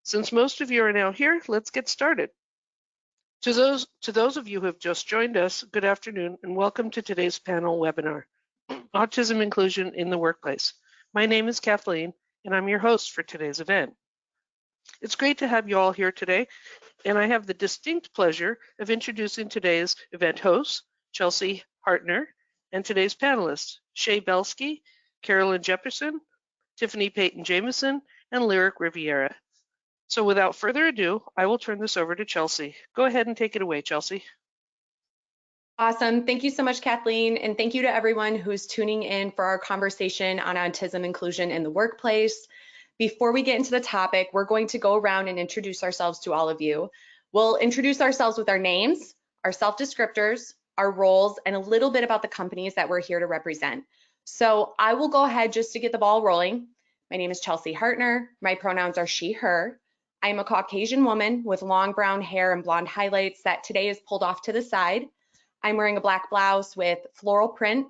Since most of you are now here, let's get started. To those of you who have just joined us, good afternoon and welcome to today's panel webinar, Autism Inclusion in the Workplace. My name is Kathleen and I'm your host for today's event. It's great to have you all here today, and I have the distinct pleasure of introducing today's event hosts, Chelsea Hartner, and today's panelists, Shea Belsky, Carolyn Jeppsen, Tiffany Payton-Jameson, and Lyric Riviera. So without further ado, I will turn this over to Chelsea. Go ahead and take it away, Chelsea. Awesome. Thank you so much, Kathleen. And thank you to everyone who's tuning in for our conversation on autism inclusion in the workplace. Before we get into the topic, we're going to go around and introduce ourselves to all of you. We'll introduce ourselves with our names, our self-descriptors, our roles, and a little bit about the companies that we're here to represent. So I will go ahead just to get the ball rolling. My name is Chelsea Hartner. My pronouns are she, her. I'm a Caucasian woman with long brown hair and blonde highlights that today is pulled off to the side. I'm wearing a black blouse with floral print,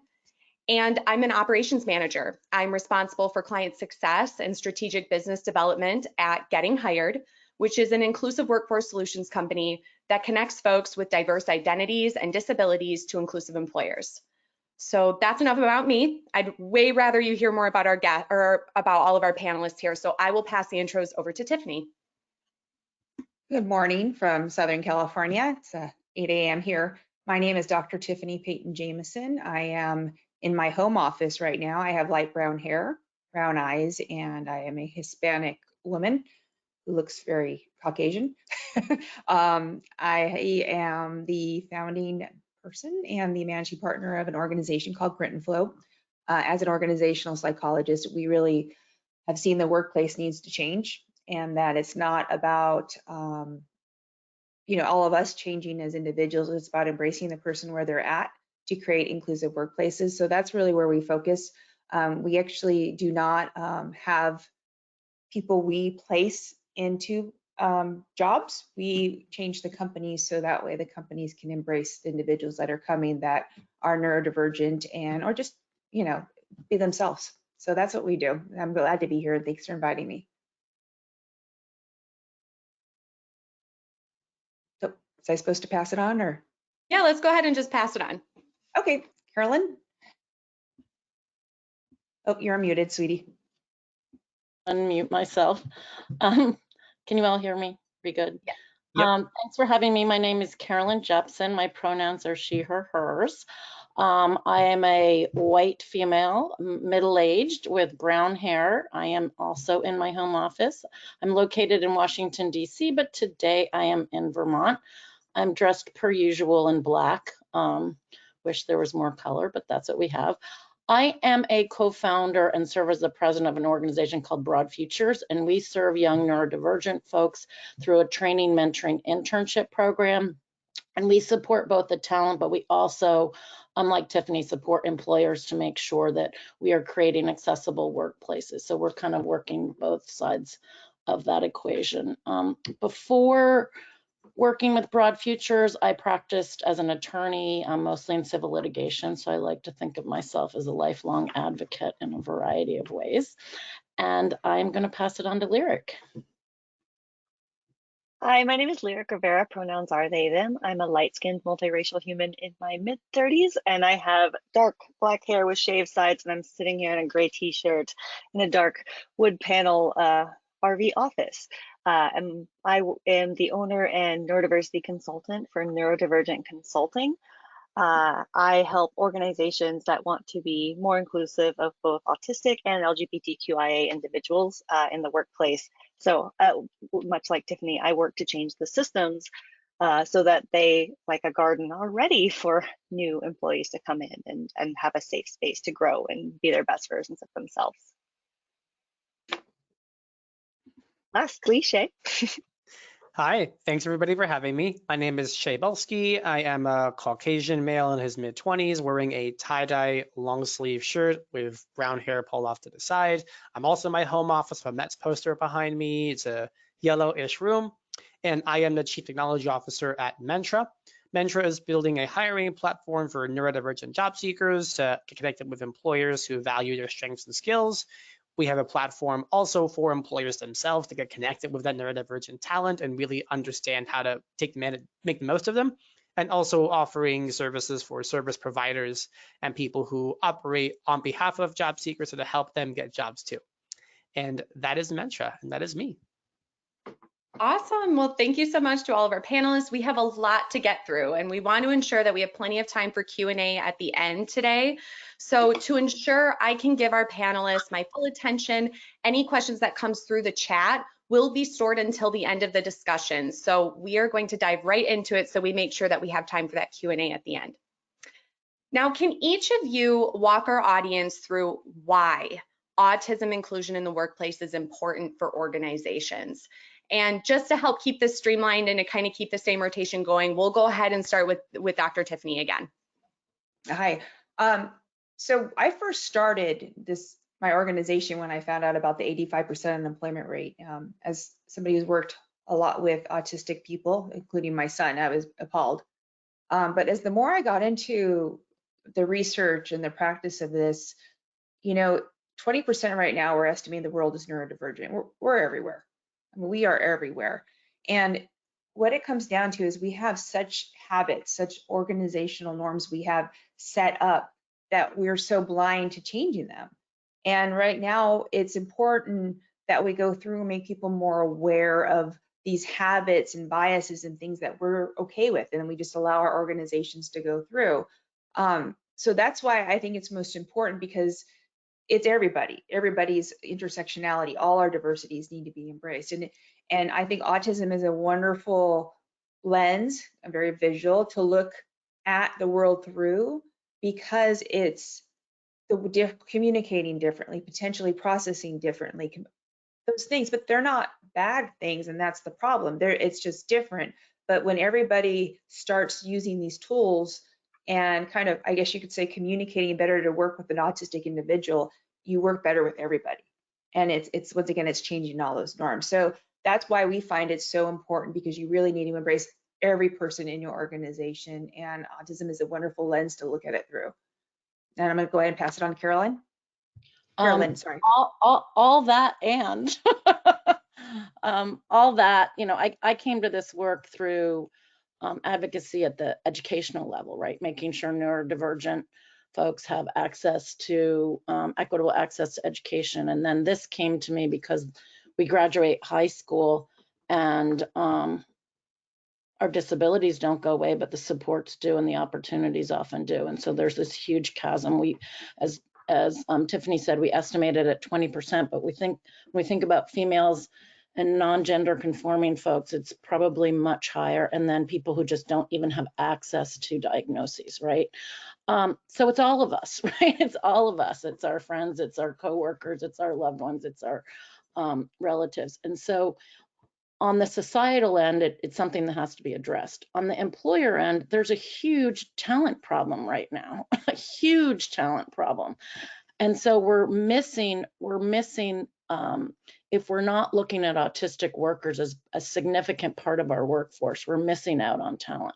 and I'm an operations manager. I'm responsible for client success and strategic business development at Getting Hired, which is an inclusive workforce solutions company that connects folks with diverse identities and disabilities to inclusive employers. So that's enough about me. I'd way rather you hear more about our guest or about all of our panelists here. So I will pass the intros over to Tiffany. Good morning from Southern California. It's 8 a.m. here. My name is Dr. Tiffany Payton-Jameson. I am in my home office right now. I have light brown hair, brown eyes, and I am a Hispanic woman who looks very Caucasian. I am the founding person and the managing partner of an organization called Print and Flow. As an organizational psychologist, we really have seen the workplace needs to change, and that it's not about all of us changing as individuals. It's about embracing the person where they're at to create inclusive workplaces. So that's really where we focus. We actually do not have people we place into jobs. We change the companies so that way the companies can embrace the individuals that are coming that are neurodivergent or just be themselves. So that's what we do. I'm glad to be here, and thanks for inviting me. So, was I supposed to pass it on, or? Yeah, let's go ahead and just pass it on. Okay, Carolyn. Oh, you're muted, sweetie. Unmute myself. Can you all hear me? Pretty good. Yeah. Yep. Thanks for having me. My name is Carolyn Jeppsen. My pronouns are she, her, hers. I am a white female, middle-aged with brown hair. I am also in my home office. I'm located in Washington, D.C., but today I am in Vermont. I'm dressed per usual in black. Wish there was more color, but that's what we have. I am a co-founder and serve as the president of an organization called BroadFutures, and we serve young neurodivergent folks through a training, mentoring, internship program. And we support both the talent, but we also, unlike Tiffany, support employers to make sure that we are creating accessible workplaces. So we're kind of working both sides of that equation. Before working with BroadFutures, I practiced as an attorney, mostly in civil litigation. So I like to think of myself as a lifelong advocate in a variety of ways. And I'm going to pass it on to Lyric. Hi, my name is Lyric Rivera. Pronouns are they, them. I'm a light-skinned multiracial human in my mid-30s, and I have dark black hair with shaved sides, and I'm sitting here in a gray t-shirt in a dark wood panel RV office. And I am the owner and neurodiversity consultant for Neurodivergent Consulting. I help organizations that want to be more inclusive of both autistic and LGBTQIA individuals in the workplace. So much like Tiffany, I work to change the systems so that they, like a garden, are ready for new employees to come in and have a safe space to grow and be their best versions of themselves. Last cliche. Hi, thanks everybody for having me. My name is Shea Belsky. I am a Caucasian male in his mid-20s wearing a tie-dye long sleeve shirt with brown hair pulled off to the side. I'm also in my home office with a Mets poster behind me. It's a yellowish room. And I am the Chief Technology Officer at Mentra. Mentra is building a hiring platform for neurodivergent job seekers to get connected with employers who value their strengths and skills. We have a platform also for employers themselves to get connected with that neurodivergent talent and really understand how to make the most of them, and also offering services for service providers and people who operate on behalf of job seekers so to help them get jobs too. And that is Mentra, and that is me. Awesome. Well, thank you so much to all of our panelists. We have a lot to get through, and we want to ensure that we have plenty of time for Q&A at the end today. So to ensure I can give our panelists my full attention, any questions that comes through the chat will be stored until the end of the discussion. So we are going to dive right into it so we make sure that we have time for that Q&A at the end. Now, can each of you walk our audience through why autism inclusion in the workplace is important for organizations? And just to help keep this streamlined and to kind of keep the same rotation going, we'll go ahead and start with Dr. Tiffany again. Hi. So I first started my organization when I found out about the 85% unemployment rate. As somebody who's worked a lot with autistic people, including my son, I was appalled. But as the more I got into the research and the practice of this, 20% right now, we're estimating the world is neurodivergent. We're everywhere. I mean, we are everywhere. And what it comes down to is we have such habits, such organizational norms we have set up that we're so blind to changing them. And right now, it's important that we go through and make people more aware of these habits and biases and things that we're okay with, and we just allow our organizations to go through. So that's why I think it's most important, because it's everybody's intersectionality, all our diversities need to be embraced. And I think autism is a wonderful lens, a very visual, to look at the world through, because it's communicating differently, potentially processing differently, those things, but they're not bad things, and that's the problem. It's just different. But when everybody starts using these tools and kind of, I guess you could say, communicating better to work with an autistic individual, you work better with everybody. And it's once again, it's changing all those norms. So that's why we find it so important, because you really need to embrace every person in your organization, and autism is a wonderful lens to look at it through. And I'm going to go ahead and pass it on to Carolyn. Carolyn, sorry. All that and all that, I came to this work through advocacy at the educational level, right? Making sure neurodivergent folks have access to equitable access to education. And then this came to me because we graduate high school and our disabilities don't go away, but the supports do and the opportunities often do. And so there's this huge chasm. As Tiffany said, we estimated at 20%, but when we think about females and non-gender conforming folks, it's probably much higher. And then people who just don't even have access to diagnoses, right? So it's all of us, right? It's all of us. It's our friends, it's our coworkers, it's our loved ones, it's our relatives. And so on the societal end, it's something that has to be addressed. On the employer end, there's a huge talent problem right now, a huge talent problem. And so we're missing if we're not looking at autistic workers as a significant part of our workforce, we're missing out on talent.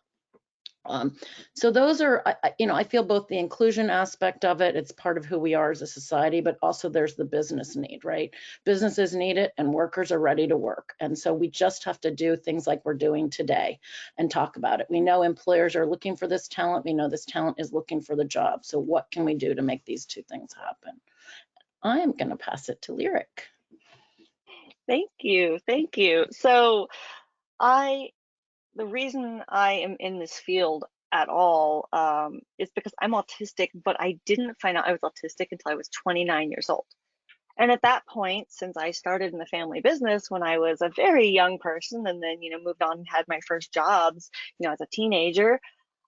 So those are, I feel both the inclusion aspect of it, it's part of who we are as a society, but also there's the business need, right? Businesses need it and workers are ready to work. And so we just have to do things like we're doing today and talk about it. We know employers are looking for this talent. We know this talent is looking for the job. So what can we do to make these two things happen? I am going to pass it to Lyric. Thank you. Thank you. So the reason I am in this field at all is because I'm autistic, but I didn't find out I was autistic until I was 29 years old. And at that point, since I started in the family business when I was a very young person and then, moved on and had my first jobs, as a teenager,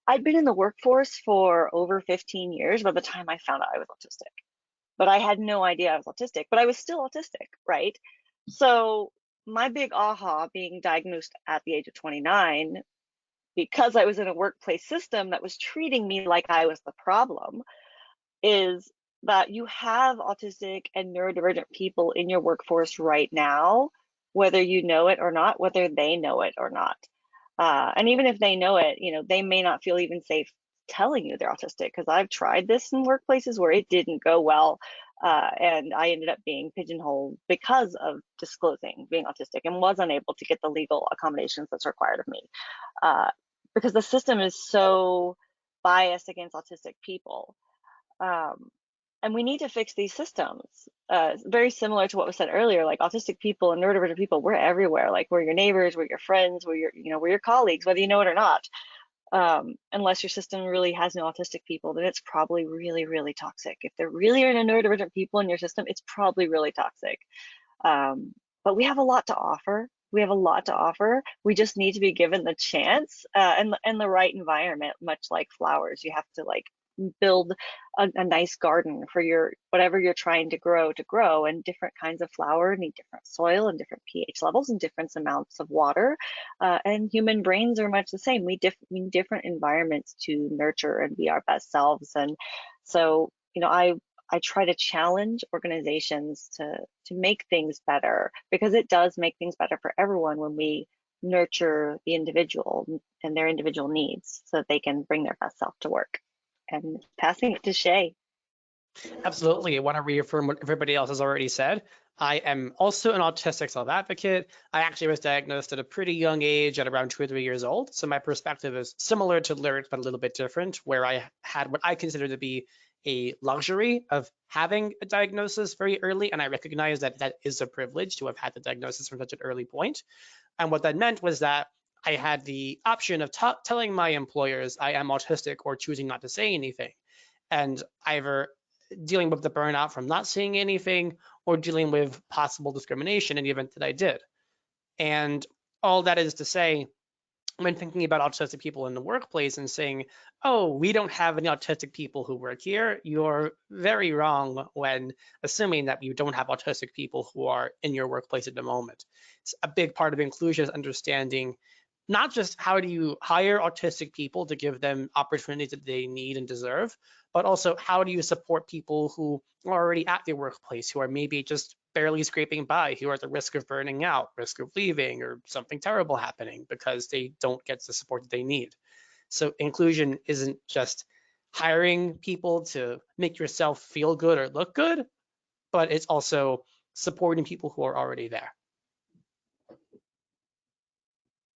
I'd been in the workforce for over 15 years by the time I found out I was autistic. But I had no idea I was autistic, but I was still autistic, right? So my big aha being diagnosed at the age of 29, because I was in a workplace system that was treating me like I was the problem, is that you have autistic and neurodivergent people in your workforce right now, whether you know it or not, whether they know it or not. And even if they know it, they may not feel even safe telling you they're autistic, because I've tried this in workplaces where it didn't go well. And I ended up being pigeonholed because of disclosing being autistic and was unable to get the legal accommodations that's required of me. Because the system is so biased against autistic people. And we need to fix these systems. Very similar to what was said earlier, like autistic people and neurodivergent people, we're everywhere. Like we're your neighbors, we're your friends, we're your colleagues, whether you know it or not. Unless your system really has no autistic people, then it's probably really, really toxic. If there really are no neurodivergent people in your system, it's probably really toxic. But we have a lot to offer. We have a lot to offer. We just need to be given the chance and the right environment, much like flowers. You have to like build a nice garden for your whatever you're trying to grow, and different kinds of flower need different soil and different pH levels and different amounts of water, and human brains are much the same. We need different environments to nurture and be our best selves. And so I try to challenge organizations to make things better, because it does make things better for everyone when we nurture the individual and their individual needs so that they can bring their best self to work. And passing it to Shea. Absolutely. I want to reaffirm what everybody else has already said. I am also an autistic self-advocate. I actually was diagnosed at a pretty young age, at around 2 or 3 years old. So my perspective is similar to Lyric, but a little bit different, where I had what I consider to be a luxury of having a diagnosis very early. And I recognize that that is a privilege to have had the diagnosis from such an early point. And what that meant was that I had the option of telling my employers I am autistic or choosing not to say anything. And either dealing with the burnout from not saying anything or dealing with possible discrimination in the event that I did. And all that is to say, when thinking about autistic people in the workplace and saying, oh, we don't have any autistic people who work here, you're very wrong when assuming that you don't have autistic people who are in your workplace at the moment. It's a big part of inclusion is understanding not just how do you hire autistic people to give them opportunities that they need and deserve, but also how do you support people who are already at their workplace, who are maybe just barely scraping by, who are at the risk of burning out, risk of leaving, or something terrible happening because they don't get the support that they need. So inclusion isn't just hiring people to make yourself feel good or look good, but it's also supporting people who are already there.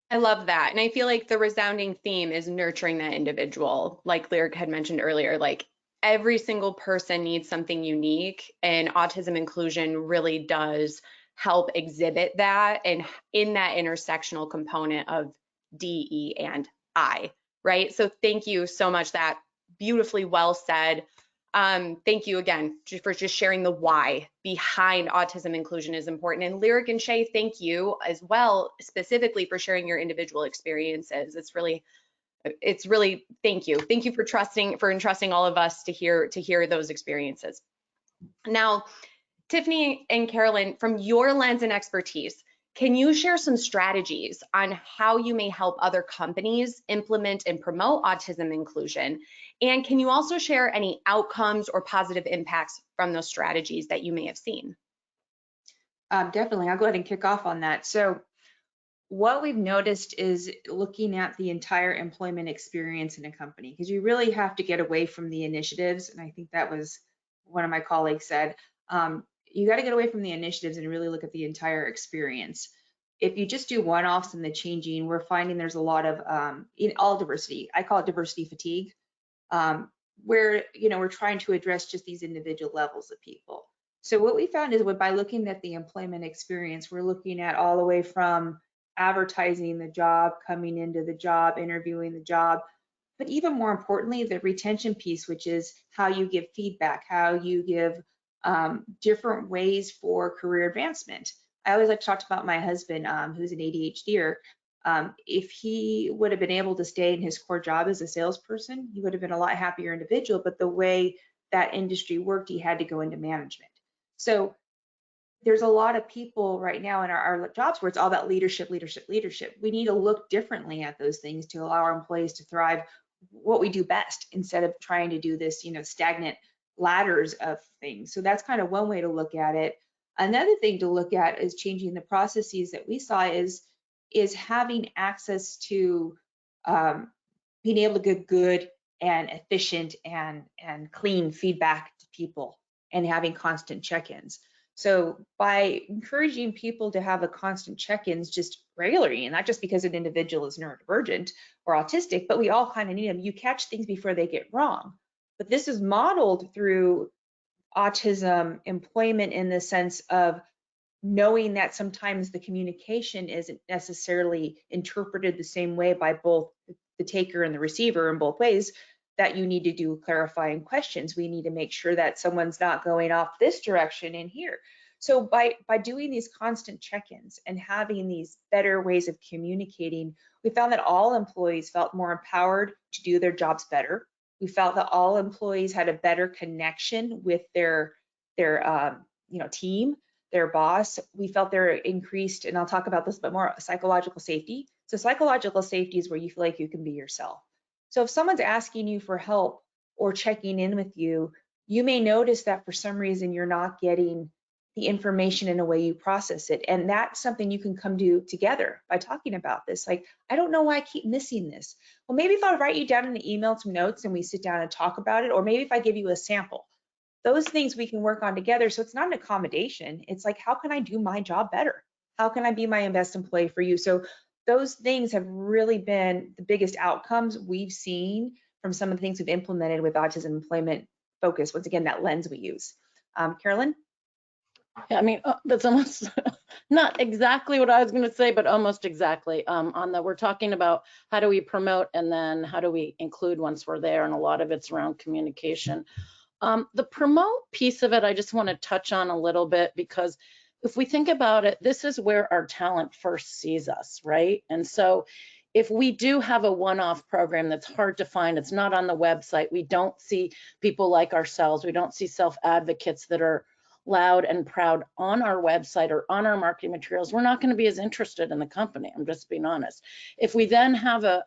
I love that. And I feel like the resounding theme is nurturing that individual. Like Lyric had mentioned earlier, like every single person needs something unique, and autism inclusion really does help exhibit that, and in that intersectional component of D, E, and I, right? So thank you so much. That beautifully well said. Thank you again for just sharing the why behind autism inclusion is important. And Lyric and Shea, thank you as well, specifically for sharing your individual experiences. It's really, thank you. Thank you for entrusting all of us to hear those experiences. Now, Tiffany and Carolyn, from your lens and expertise, can you share some strategies on how you may help other companies implement and promote autism inclusion? And can you also share any outcomes or positive impacts from those strategies that you may have seen? Definitely, I'll go ahead and kick off on that. So what we've noticed is looking at the entire employment experience in a company, because you really have to get away from the initiatives. And I think that was one of my colleagues said, you got to get away from the initiatives and really look at the entire experience. If you just do one-offs and the changing, we're finding there's a lot of in all diversity. I call it diversity fatigue, where we're trying to address just these individual levels of people. So what we found is by looking at the employment experience, we're looking at all the way from advertising the job, coming into the job, interviewing the job, but even more importantly, the retention piece, which is how you give feedback, how you give different ways for career advancement. I always like to talk about my husband, who's an ADHDer. If he would have been able to stay in his core job as a salesperson, he would have been a lot happier individual, but the way that industry worked, he had to go into management. So there's a lot of people right now in our jobs where it's all about leadership, leadership, leadership. We need to look differently at those things to allow our employees to thrive what we do best, instead of trying to do this, stagnant ladders of things. So that's kind of one way to look at it. Another thing to look at is changing the processes that we saw is having access to being able to give good and efficient and clean feedback to people. and having constant check-ins. So by encouraging people to have a constant check-ins just regularly, and not just because an individual is neurodivergent or autistic, but we all kind of need them. You catch things before they get wrong. But this is modeled through autism employment in the sense of knowing that sometimes the communication isn't necessarily interpreted the same way by both the taker and the receiver in both ways, that you need to do clarifying questions. We need to make sure that someone's not going off this direction in here. So by doing these constant check-ins and having these better ways of communicating, we found that all employees felt more empowered to do their jobs better. We felt that all employees had a better connection with their team, their boss. We felt there increased, and I'll talk about this a bit more, psychological safety. So psychological safety is where you feel like you can be yourself. So if someone's asking you for help or checking in with you, you may notice that for some reason you're not getting the information in a way you process it. And that's something you can come to together by talking about this. Like, I don't know why I keep missing this. Well, maybe if I write you down in an email some notes and we sit down and talk about it, or maybe if I give you a sample, those things we can work on together. So it's not an accommodation. It's like, how can I do my job better? How can I be my best employee for you? So those things have really been the biggest outcomes we've seen from some of the things we've implemented with autism employment focus. Once again, that lens we use. Carolyn? Yeah, I mean, that's almost not exactly what I was going to say, but almost exactly. We're talking about how do we promote and then how do we include once we're there, and a lot of it's around communication. The promote piece of it, I just want to touch on a little bit, because if we think about it, this is where our talent first sees us, right? And so if we do have a one-off program that's hard to find, it's not on the website, we don't see people like ourselves, we don't see self-advocates that are loud and proud on our website or on our marketing materials, we're not going to be as interested in the company. I'm just being honest. If we then have a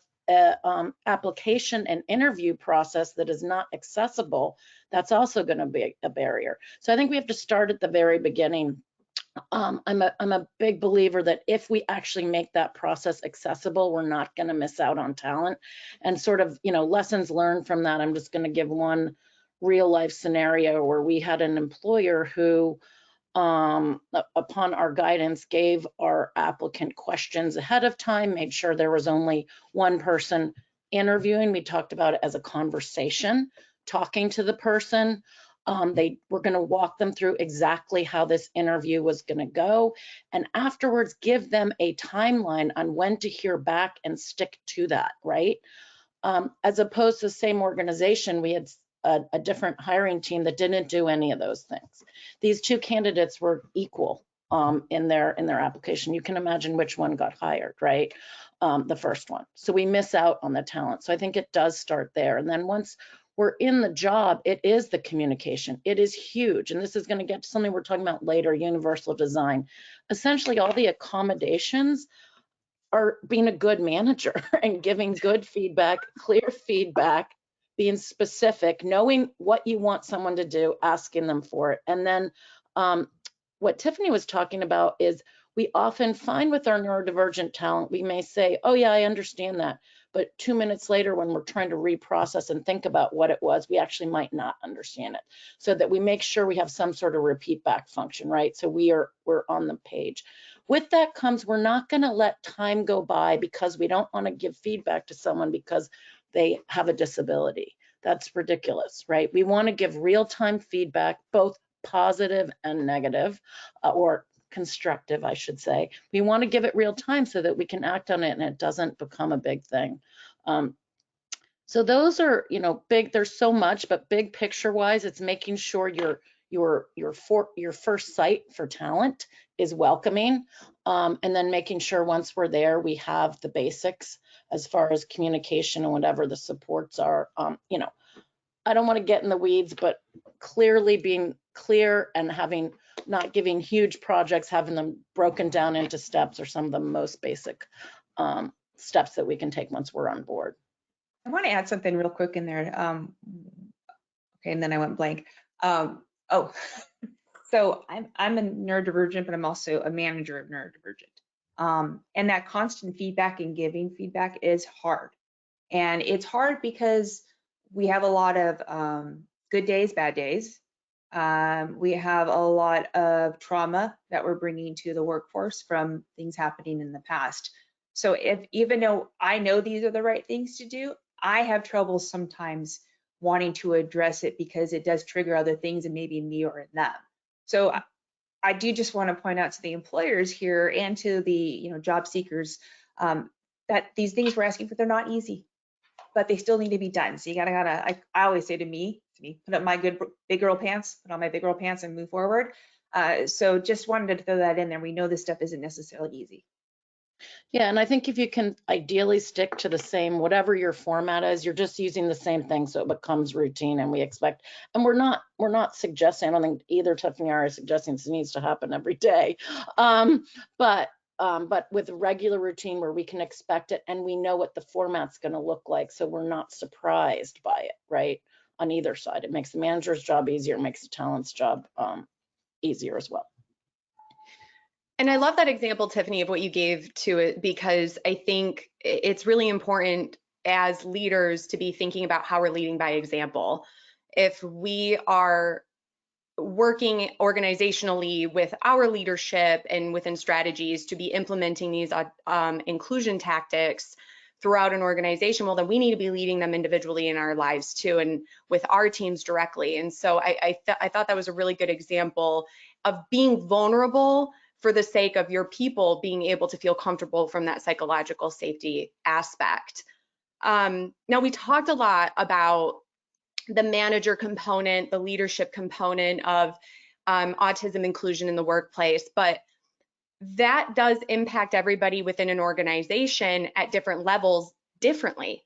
application and interview process that is not accessible, that's also going to be a barrier. So I think we have to start at the very beginning. I'm a big believer that if we actually make that process accessible, we're not going to miss out on talent. And sort of, lessons learned from that, I'm just going to give one real life scenario where we had an employer who, upon our guidance, gave our applicant questions ahead of time, made sure there was only one person interviewing. We talked about it as a conversation, talking to the person. They were going to walk them through exactly how this interview was going to go, and afterwards give them a timeline on when to hear back and stick to that, right? As opposed to the same organization, we had a different hiring team that didn't do any of those things. These two candidates were equal in their application. You can imagine which one got hired, right? The first one. So we miss out on the talent. So I think it does start there. And then once we're in the job, it is the communication. It is huge. And this is going to get to something we're talking about later, universal design. Essentially, all the accommodations are being a good manager and giving good feedback, clear feedback, being specific, knowing what you want someone to do, asking them for it. And then what Tiffany was talking about is we often find with our neurodivergent talent, we may say, oh yeah, I understand that. But 2 minutes later, when we're trying to reprocess and think about what it was, we actually might not understand it. So that we make sure we have some sort of repeat back function, right? So we're on the page. With that comes, we're not going to let time go by because we don't want to give feedback to someone because they have a disability. That's ridiculous, right? We want to give real-time feedback, both positive and negative, or constructive, I should say. We want to give it real time so that we can act on it and it doesn't become a big thing. So those are, big. There's so much, but big picture wise, it's making sure your first site for talent is welcoming, and then making sure once we're there, we have the basics as far as communication and whatever the supports are. I don't want to get in the weeds, but clearly being clear and not giving huge projects, having them broken down into steps are some of the most basic steps that we can take once we're on board. I want to add something real quick in there. Okay, and then I went blank. So I'm a neurodivergent, but I'm also a manager of neurodivergent. And that constant feedback and giving feedback is hard. And it's hard because we have a lot of good days, bad days. We have a lot of trauma that we're bringing to the workforce from things happening in the past. So even though I know these are the right things to do, I have trouble sometimes wanting to address it because it does trigger other things and maybe in me or in them. So I do just want to point out to the employers here and to the job seekers that these things we're asking for, they're not easy, but they still need to be done. So you gotta, I always say to me, put up my good big girl pants, put on my big girl pants and move forward. So just wanted to throw that in there. We know this stuff isn't necessarily easy. Yeah, and I think if you can ideally stick to the same, whatever your format is, you're just using the same thing so it becomes routine, and we expect, and we're not suggesting, I don't think either Tiffany or I are suggesting this needs to happen every day. But with a regular routine where we can expect it and we know what the format's going to look like, so we're not surprised by it, right? On either side, it makes the manager's job easier, it makes the talent's job easier as well. And I love that example, Tiffany, of what you gave to it, because I think it's really important as leaders to be thinking about how we're leading by example. If we are working organizationally with our leadership and within strategies to be implementing these inclusion tactics throughout an organization, well, then we need to be leading them individually in our lives too, and with our teams directly. And so I thought that was a really good example of being vulnerable for the sake of your people being able to feel comfortable from that psychological safety aspect. Now, we talked a lot about the manager component, the leadership component of autism inclusion in the workplace, but that does impact everybody within an organization at different levels differently.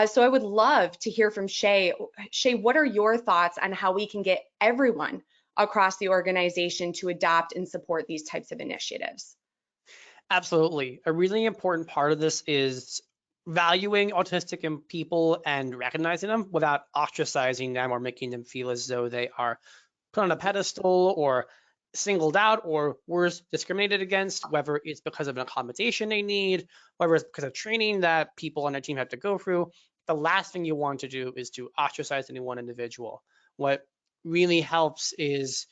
So I would love to hear from Shea. Shea, what are your thoughts on how we can get everyone across the organization to adopt and support these types of initiatives? Absolutely. A really important part of this is valuing autistic people and recognizing them without ostracizing them or making them feel as though they are put on a pedestal or singled out or worse, discriminated against, whether it's because of an accommodation they need, whether it's because of training that people on their team have to go through. The last thing you want to do is to ostracize any one individual. What really helps is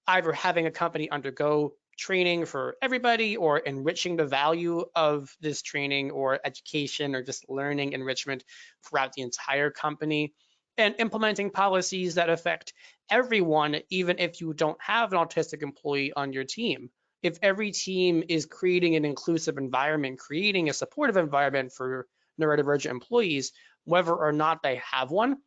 either having a company undergo training for everybody or enriching the value of this training or education or just learning enrichment throughout the entire company, and implementing policies that affect everyone, even if you don't have an autistic employee on your team. If every team is creating an inclusive environment, creating a supportive environment for neurodivergent employees, whether or not they have one,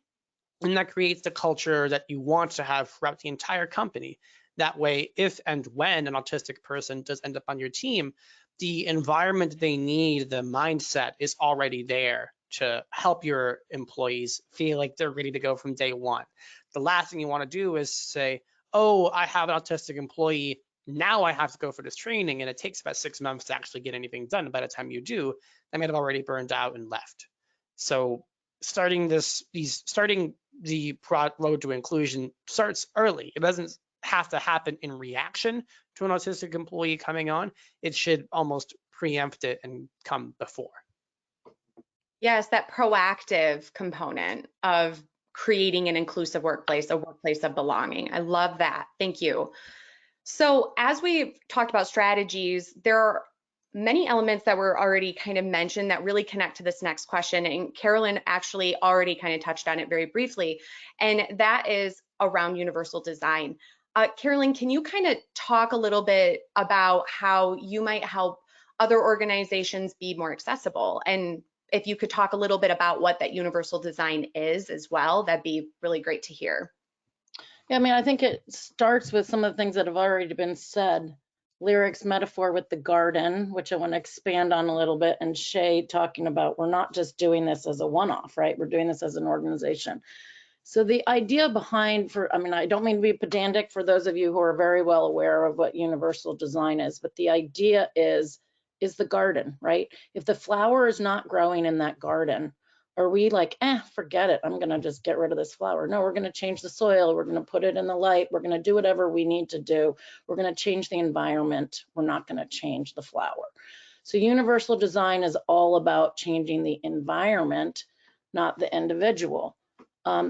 and that creates the culture that you want to have throughout the entire company. That way, if and when an autistic person does end up on your team, the environment they need, the mindset is already there to help your employees feel like they're ready to go from day one. The last thing you want to do is say, oh, I have an autistic employee, now I have to go for this training, and it takes about 6 months to actually get anything done. And by the time you do, they may have already burned out and left. So starting the road to inclusion starts early. It doesn't have to happen in reaction to an autistic employee coming on. It should almost preempt it and come before. Yes, that proactive component of creating an inclusive workplace, a workplace of belonging. I love that. Thank you. So as we've talked about strategies, there are many elements that were already kind of mentioned that really connect to this next question. And Carolyn actually already kind of touched on it very briefly, and that is around universal design. Carolyn, can you kind of talk a little bit about how you might help other organizations be more accessible? And if you could talk a little bit about what that universal design is as well, that'd be really great to hear. Yeah, I mean, I think it starts with some of the things that have already been said. Lyric's metaphor with the garden, which I want to expand on a little bit, and Shea talking about we're not just doing this as a one-off, right? We're doing this as an organization. So the idea behind, I don't mean to be pedantic for those of you who are very well aware of what universal design is, but the idea is the garden, right? If the flower is not growing in that garden, are we like, forget it, I'm gonna just get rid of this flower? No, we're gonna change the soil, we're gonna put it in the light, we're gonna do whatever we need to do. We're gonna change the environment, we're not gonna change the flower. So universal design is all about changing the environment, not the individual.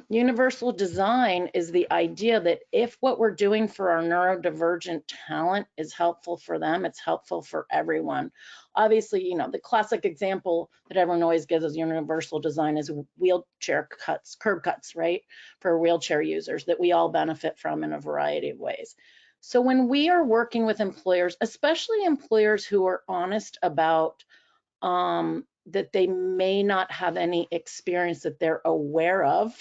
Universal design is the idea that if what we're doing for our neurodivergent talent is helpful for them, it's helpful for everyone. Obviously, you know, the classic example that everyone always gives as universal design is wheelchair cuts, curb cuts, right? For wheelchair users that we all benefit from in a variety of ways. So when we are working with employers, especially employers who are honest about that they may not have any experience that they're aware of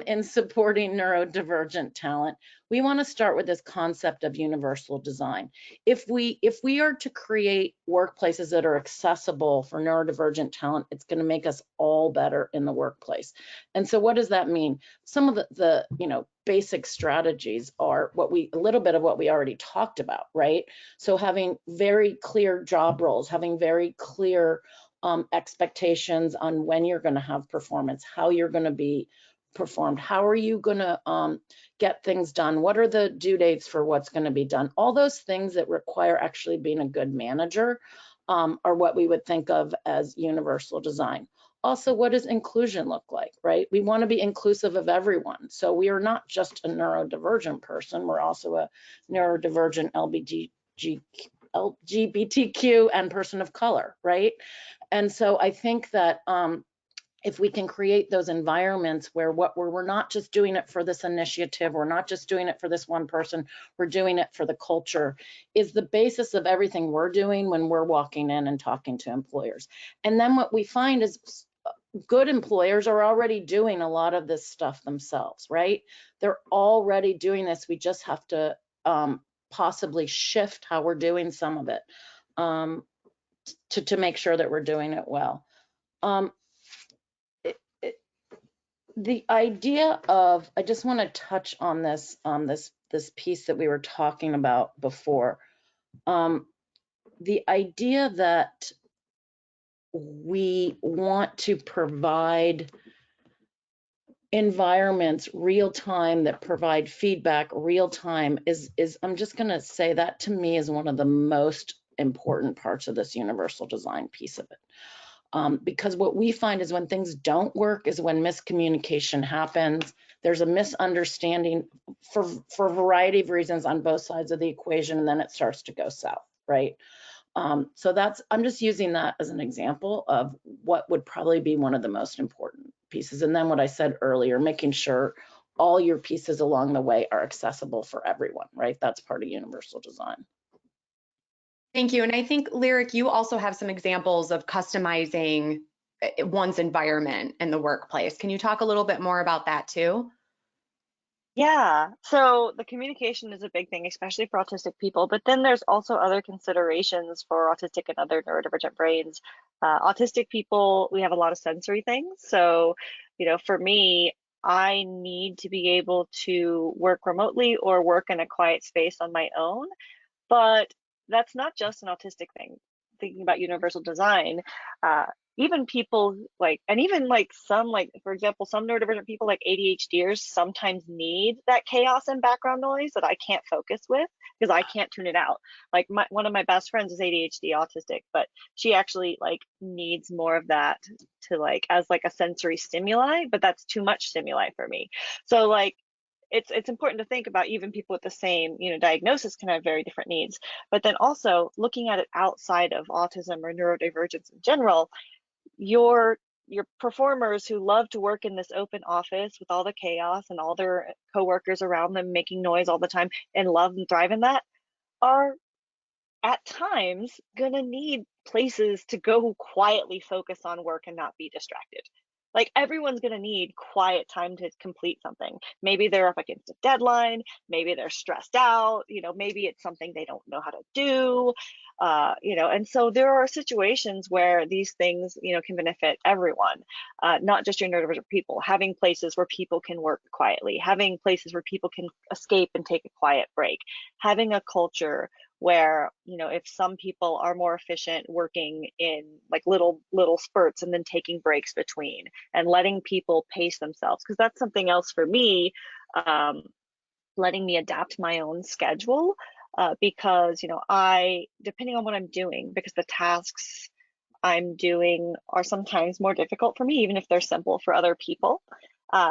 in supporting neurodivergent talent, we want to start with this concept of universal design. If we are to create workplaces that are accessible for neurodivergent talent, it's going to make us all better in the workplace. And so what does that mean? Some of the you know, basic strategies are a little bit of what we already talked about, right? So having very clear job roles, having very clear expectations on when you're going to have performance, how you're going to be performed, how are you going to get things done, what are the due dates for what's going to be done. All those things that require actually being a good manager are what we would think of as universal design. Also, what does inclusion look like, right? We want to be inclusive of everyone. So we are not just a neurodivergent person, we're also a neurodivergent LGBTQ and person of color, right? And so I think that if we can create those environments where we're not just doing it for this initiative, we're not just doing it for this one person, we're doing it for the culture, is the basis of everything we're doing when we're walking in and talking to employers. And then what we find is good employers are already doing a lot of this stuff themselves, right? They're already doing this. We just have to possibly shift how we're doing some of it to make sure that we're doing it well. The idea of, I just want to touch on this this piece that we were talking about before. The idea that we want to provide environments real time that provide feedback real time is I'm just going to say that to me is one of the most important parts of this universal design piece of it. Because what we find is when things don't work is when miscommunication happens. There's a misunderstanding for a variety of reasons on both sides of the equation, and then it starts to go south, right? So I'm just using that as an example of what would probably be one of the most important pieces. And then what I said earlier, making sure all your pieces along the way are accessible for everyone, right? That's part of universal design. Thank you. And I think, Lyric, you also have some examples of customizing one's environment in the workplace. Can you talk a little bit more about that too? Yeah, so the communication is a big thing, especially for autistic people, but then there's also other considerations for autistic and other neurodivergent brains. Autistic people, we have a lot of sensory things. So, you know, for me, I need to be able to work remotely or work in a quiet space on my own, but that's not just an autistic thing. Thinking about universal design, even people like, and even like some, like for example, some neurodivergent people like ADHDers sometimes need that chaos and background noise that I can't focus with because I can't tune it out. Like one of my best friends is ADHD autistic, but she actually like needs more of that to like as like a sensory stimuli, but that's too much stimuli for me. So like it's important to think about even people with the same, you know, diagnosis can have very different needs, but then also looking at it outside of autism or neurodivergence in general, your performers who love to work in this open office with all the chaos and all their coworkers around them making noise all the time and love and thrive in that are at times gonna need places to go quietly focus on work and not be distracted. Like everyone's gonna need quiet time to complete something. Maybe they're up against a deadline, maybe they're stressed out, you know, maybe it's something they don't know how to do, you know, and so there are situations where these things, you know, can benefit everyone, not just your neurodivergent people. Having places where people can work quietly, having places where people can escape and take a quiet break, having a culture where, you know, if some people are more efficient working in like little spurts and then taking breaks between and letting people pace themselves, because that's something else for me, letting me adapt my own schedule, because, you know, depending on what I'm doing, because the tasks I'm doing are sometimes more difficult for me, even if they're simple for other people.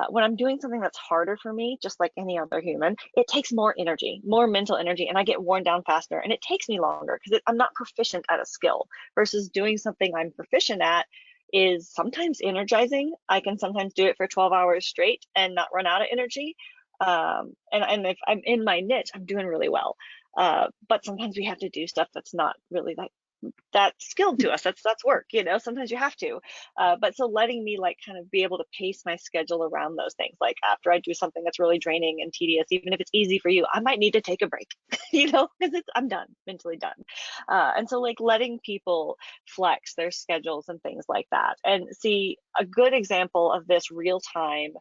when I'm doing something that's harder for me, just like any other human, it takes more energy, more mental energy, and I get worn down faster, and it takes me longer because I'm not proficient at a skill, versus doing something I'm proficient at is sometimes energizing. I can sometimes do it for 12 hours straight and not run out of energy. And if I'm in my niche, I'm doing really well. But sometimes we have to do stuff that's not really that skilled to us. That's work, you know. Sometimes you have to, but so letting me like kind of be able to pace my schedule around those things. Like after I do something that's really draining and tedious, even if it's easy for you, I might need to take a break, you know, because I'm done, mentally done. And so like letting people flex their schedules and things like that. And see, a good example of this real time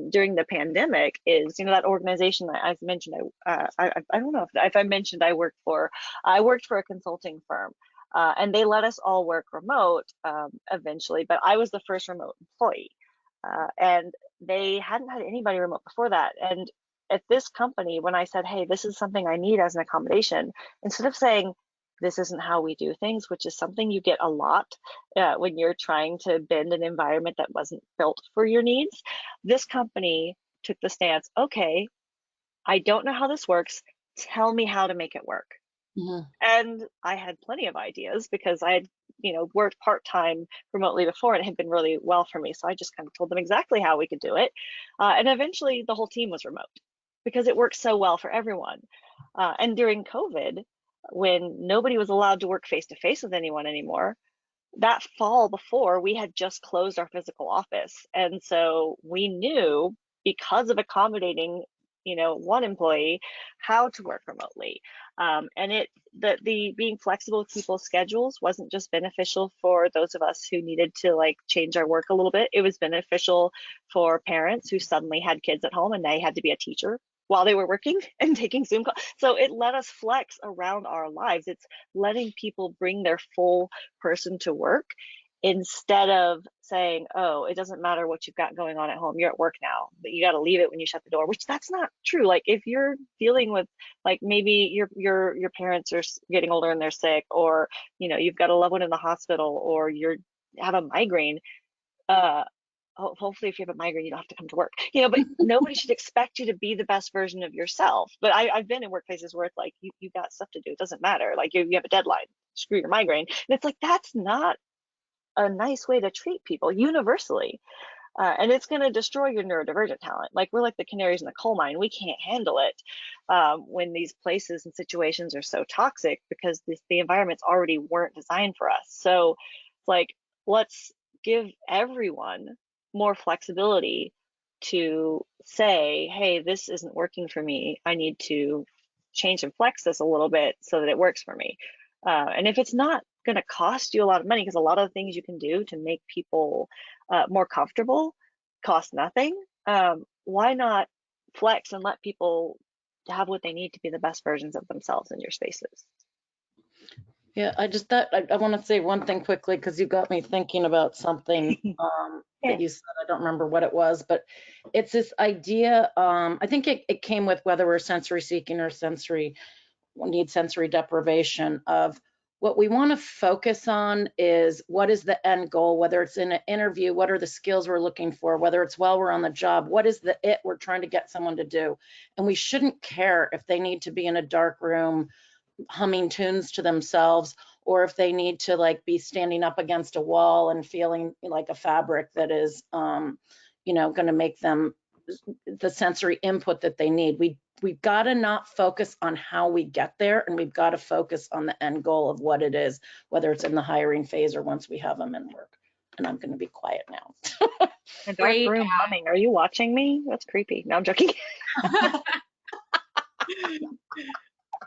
during the pandemic is, you know, that organization that I've mentioned. I don't know if I mentioned I worked for a consulting firm. And they let us all work remote eventually, but I was the first remote employee. And they hadn't had anybody remote before that. And at this company, when I said, hey, this is something I need as an accommodation, instead of saying, this isn't how we do things, which is something you get a lot when you're trying to bend an environment that wasn't built for your needs, this company took the stance, okay, I don't know how this works. Tell me how to make it work. Mhm. And I had plenty of ideas because I had, you know, worked part-time remotely before and it had been really well for me. So I just kind of told them exactly how we could do it. And eventually the whole team was remote because it worked so well for everyone. And during COVID, when nobody was allowed to work face-to-face with anyone anymore, that fall before, we had just closed our physical office. And so we knew, because of accommodating, you know, one employee, how to work remotely. And the being flexible with people's schedules wasn't just beneficial for those of us who needed to like change our work a little bit. It was beneficial for parents who suddenly had kids at home and they had to be a teacher while they were working and taking Zoom calls. So it let us flex around our lives. It's letting people bring their full person to work instead of saying, oh, it doesn't matter what you've got going on at home, you're at work now, but you got to leave it when you shut the door, which that's not true. Like if you're dealing with, like, maybe your parents are getting older and they're sick, or, you know, you've got a loved one in the hospital, or you have a migraine, hopefully if you have a migraine, you don't have to come to work, you know, but nobody should expect you to be the best version of yourself. But I've been in workplaces where it's like, you got stuff to do. It doesn't matter. Like you have a deadline, screw your migraine. And it's like, that's not a nice way to treat people universally. And it's going to destroy your neurodivergent talent. Like we're like the canaries in the coal mine. We can't handle it when these places and situations are so toxic because the environments already weren't designed for us. So it's like, let's give everyone more flexibility to say, hey, this isn't working for me. I need to change and flex this a little bit so that it works for me. And if it's not going to cost you a lot of money, because a lot of the things you can do to make people more comfortable cost nothing, why not flex and let people have what they need to be the best versions of themselves in your spaces? Yeah, I want to say one thing quickly because you got me thinking about something that you said. I don't remember what it was, but it's this idea. I think it came with whether we're sensory seeking or need sensory deprivation, of what we want to focus on is what is the end goal, whether it's in an interview, what are the skills we're looking for, whether it's while we're on the job, what is the it we're trying to get someone to do. And we shouldn't care if they need to be in a dark room humming tunes to themselves, or if they need to like be standing up against a wall and feeling like a fabric that is, you know, going to make them the sensory input that they need. We've got to not focus on how we get there, and we've got to focus on the end goal of what it is, whether it's in the hiring phase or once we have them in work. And I'm going to be quiet now. A dark room humming. Are you watching me? That's creepy. No, I'm joking.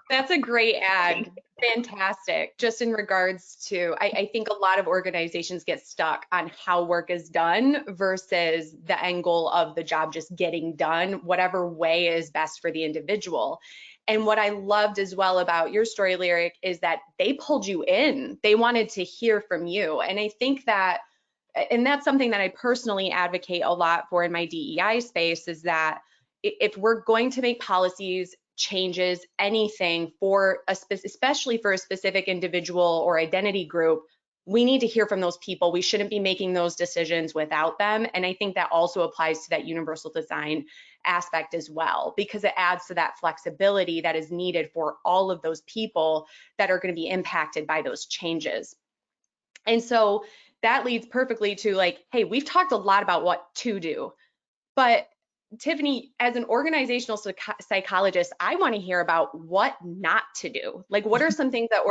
That's a great ad. Fantastic. Just in regards to, I think a lot of organizations get stuck on how work is done versus the end goal of the job just getting done, whatever way is best for the individual. And what I loved as well about your story, Lyric, is that they pulled you in. They wanted to hear from you. And I think that, and that's something that I personally advocate a lot for in my DEI space, is that if we're going to make policies, changes, anything for especially for a specific individual or identity group, we need to hear from those people. We shouldn't be making those decisions without them. And I think that also applies to that universal design aspect as well, because it adds to that flexibility that is needed for all of those people that are going to be impacted by those changes. And so that leads perfectly to like, hey, we've talked a lot about what to do, but Tiffany, as an organizational psychologist, I want to hear about what not to do. Like, what are some things that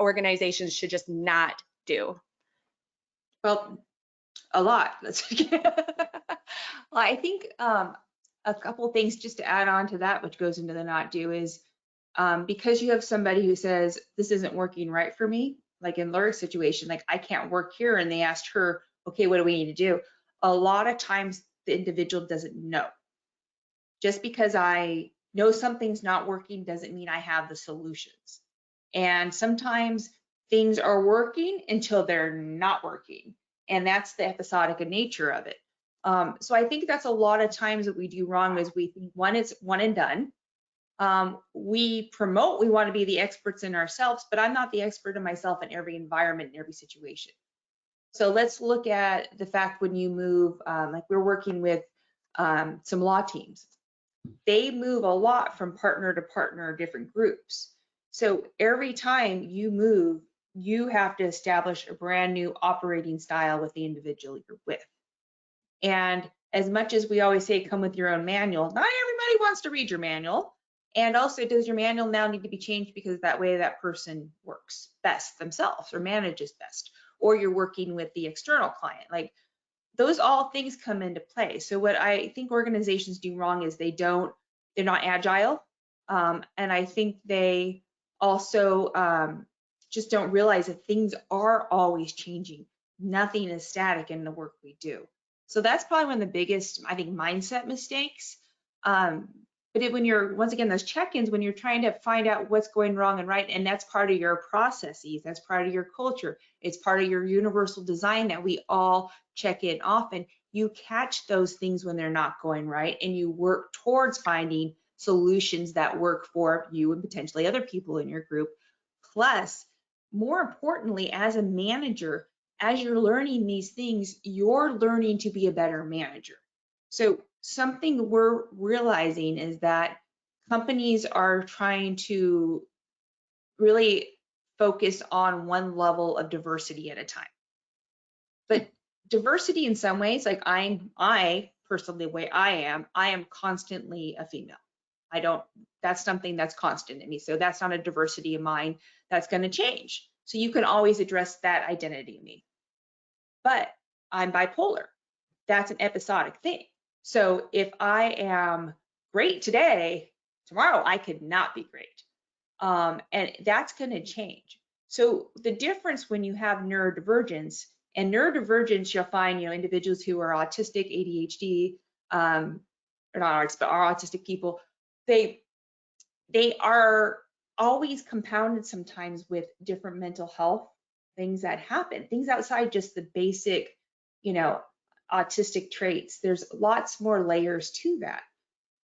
organizations should just not do? Well, a lot. Well, I think a couple of things just to add on to that, which goes into the not do, is because you have somebody who says, this isn't working right for me, like in Laura's situation, like I can't work here, and they asked her, okay, what do we need to do? A lot of times the individual doesn't know. Just because I know something's not working doesn't mean I have the solutions. And sometimes things are working until they're not working. And that's the episodic nature of it. So I think that's a lot of times that we do wrong is we think one is one and done. We promote, we want to be the experts in ourselves, but I'm not the expert in myself in every environment, in every situation. So let's look at the fact when you move, like we're working with some law teams. They move a lot from partner to partner, different groups. So every time you move, you have to establish a brand new operating style with the individual you're with. And as much as we always say, come with your own manual, not everybody wants to read your manual. And also, does your manual now need to be changed because that way that person works best themselves or manages best, or you're working with the external client? Like, those all things come into play. So what I think organizations do wrong is they're not agile. And I think they also just don't realize that things are always changing. Nothing is static in the work we do. So that's probably one of the biggest, I think, mindset mistakes. But when you're, once again, those check-ins, when you're trying to find out what's going wrong and right, and that's part of your processes, that's part of your culture, it's part of your universal design that we all check in often, you catch those things when they're not going right, and you work towards finding solutions that work for you and potentially other people in your group. Plus, more importantly, as a manager, as you're learning these things, you're learning to be a better manager. So something we're realizing is that companies are trying to really focus on one level of diversity at a time. But diversity in some ways, like I personally, the way I am constantly a female. That's something that's constant in me. So that's not a diversity of mine that's going to change. So you can always address that identity in me. But I'm bipolar. That's an episodic thing. So if I am great today, tomorrow I could not be great. And that's going to change. So the difference when you have neurodivergence, and neurodivergence, you'll find, individuals who are autistic, ADHD, or not artists, but are autistic people, they are always compounded sometimes with different mental health things that happen, things outside just the basic, autistic traits. There's lots more layers to that.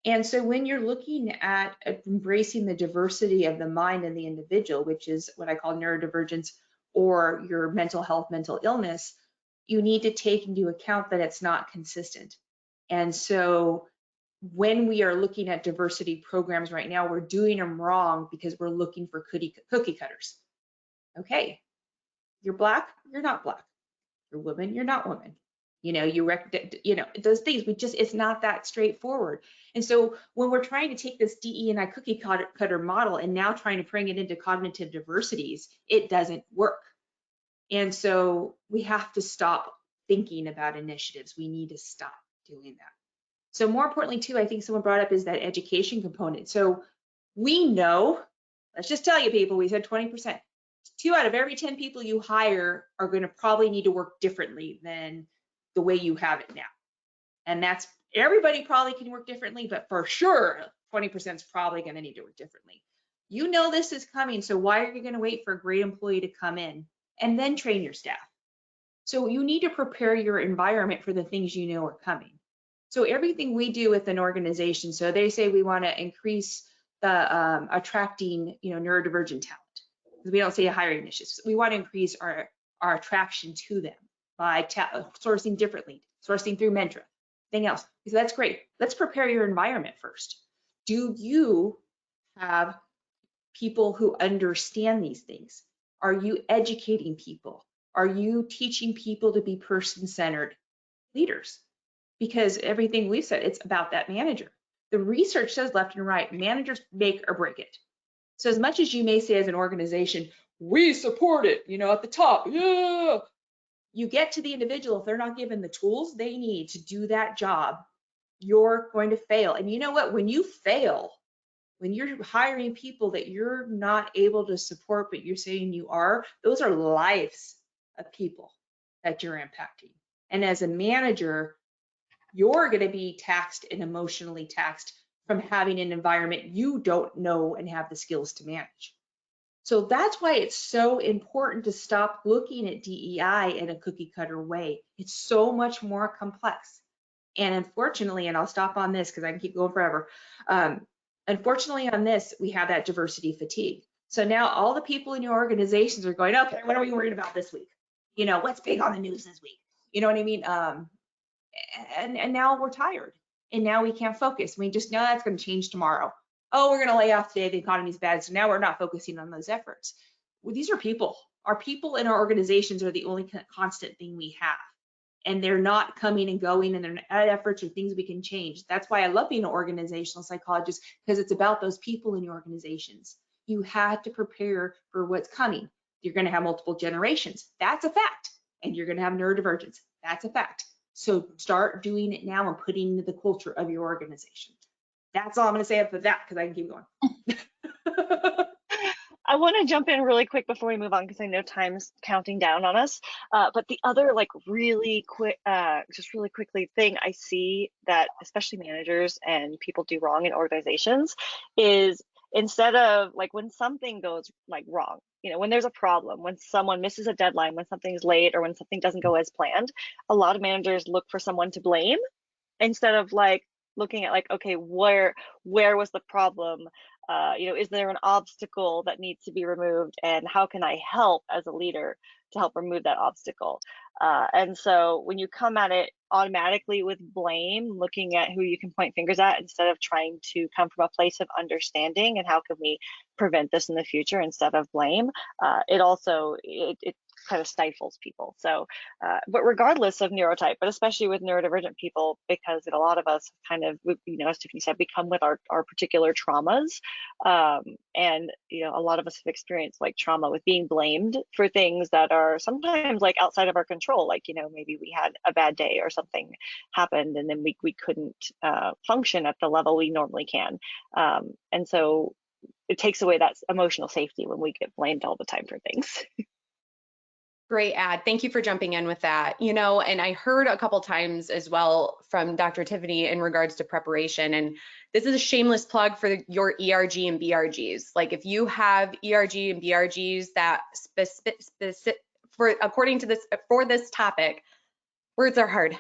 And so when you're looking at embracing the diversity of the mind and the individual, which is what I call neurodivergence or your mental health, mental illness, you need to take into account that it's not consistent. And so when we are looking at diversity programs right now, we're doing them wrong because we're looking for cookie cutters. Okay, you're Black, you're not Black. You're woman, you're not woman. Those things, it's not that straightforward. And so when we're trying to take this DE&I cookie cutter model and now trying to bring it into cognitive diversities, it doesn't work. And so we have to stop thinking about initiatives. We need to stop doing that. So more importantly too, I think someone brought up is that education component. So we know, let's just tell you people, we said 20%. 2 out of every 10 people you hire are going to probably need to work differently than the way you have it now. And that's, everybody probably can work differently, but for sure, 20% is probably going to need to work differently. You know this is coming, so why are you going to wait for a great employee to come in and then train your staff? So you need to prepare your environment for the things you know are coming. So everything we do with an organization, so they say we want to increase the attracting, neurodivergent talent. We don't say hiring initiatives. We want to increase our our attraction to them by sourcing differently, sourcing through Mentra, anything else. So that's great. Let's prepare your environment first. Do you have people who understand these things? Are you educating people? Are you teaching people to be person-centered leaders? Because everything we've said, it's about that manager. The research says left and right, managers make or break it. So as much as you may say as an organization, we support it, you know, at the top, yeah, you get to the individual, if they're not given the tools they need to do that job, you're going to fail. And you know what, when you fail, when you're hiring people that you're not able to support, but you're saying you are, those are lives of people that you're impacting. And as a manager, you're going to be taxed and emotionally taxed from having an environment you don't know and have the skills to manage. So that's why it's so important to stop looking at DEI in a cookie cutter way. It's so much more complex. And unfortunately, and I'll stop on this because I can keep going forever. Unfortunately on this, we have that diversity fatigue. So now all the people in your organizations are going, okay, what are we worried about this week? You know, what's big on the news this week? You know what I mean? And now we're tired and now we can't focus. We just know that's going to change tomorrow. Oh, we're going to lay off today. The economy's bad. So now we're not focusing on those efforts. Well, these are people. Our people in our organizations are the only constant thing we have. And they're not coming and going, and their efforts are things we can change. That's why I love being an organizational psychologist, because it's about those people in your organizations. You have to prepare for what's coming. You're going to have multiple generations. That's a fact. And you're going to have neurodivergence. That's a fact. So start doing it now and putting into the culture of your organization. That's all I'm going to say after that, because I can keep going. I want to jump in really quick before we move on because I know time's counting down on us. But the other like really quick, just really quickly thing I see that especially managers and people do wrong in organizations is instead of like when something goes like wrong, you know, when there's a problem, when someone misses a deadline, when something's late or when something doesn't go as planned, a lot of managers look for someone to blame instead of like looking at like, okay, where was the problem? You know, is there an obstacle that needs to be removed, and how can I help as a leader to help remove that obstacle? And so when you come at it automatically with blame, looking at who you can point fingers at instead of trying to come from a place of understanding and how can we prevent this in the future instead of blame, it also it kind of stifles people. So, but regardless of neurotype, but especially with neurodivergent people, because a lot of us kind of, you know, as Tiffany said, we come with our particular traumas. And, you know, a lot of us have experienced like trauma with being blamed for things that are sometimes like outside of our control. Like, you know, maybe we had a bad day or something happened and then we couldn't function at the level we normally can. And so it takes away that emotional safety when we get blamed all the time for things. Great ad. Thank you for jumping in with that. You know, and I heard a couple times as well from Dr. Tiffany in regards to preparation. And this is a shameless plug for your ERG and BRGs. Like if you have ERG and BRGs that according to this, for this topic, words are hard,